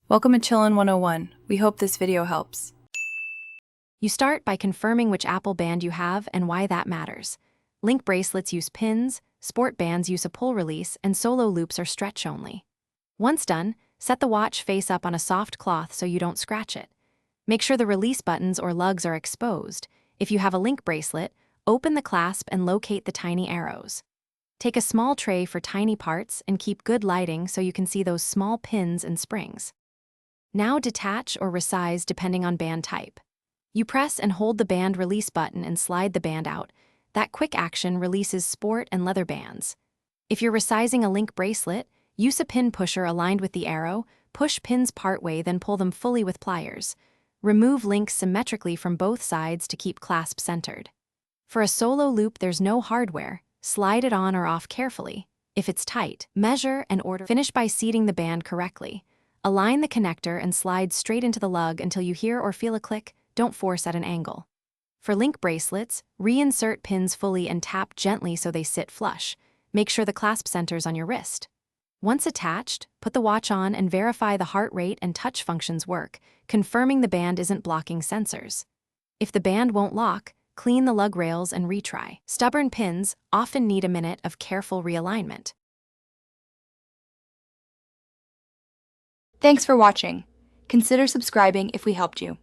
Welcome to Chillin' 101. We hope this video helps. You start by confirming which Apple band you have and why that matters. Link bracelets use pins, sport bands use a pull release, and solo loops are stretch only. Once done, set the watch face up on a soft cloth so you don't scratch it. Make sure the release buttons or lugs are exposed. If you have a link bracelet, open the clasp and locate the tiny arrows. Take a small tray for tiny parts and keep good lighting so you can see those small pins and springs. Now detach or resize depending on band type. You press and hold the band release button and slide the band out. That quick action releases sport and leather bands. If you're resizing a link bracelet, use a pin pusher aligned with the arrow, push pins partway, then pull them fully with pliers. Remove links symmetrically from both sides to keep clasp centered. For a solo loop, there's no hardware. Slide it on or off carefully. If it's tight, measure and order. Finish by seating the band correctly. Align the connector and slide straight into the lug until you hear or feel a click. Don't force at an angle. For link bracelets, reinsert pins fully and tap gently so they sit flush. Make sure the clasp centers on your wrist. Once attached, put the watch on and verify the heart rate and touch functions work, confirming the band isn't blocking sensors. If the band won't lock, clean the lug rails and retry. Stubborn pins often need a minute of careful realignment. Thanks for watching. Consider subscribing if we helped you.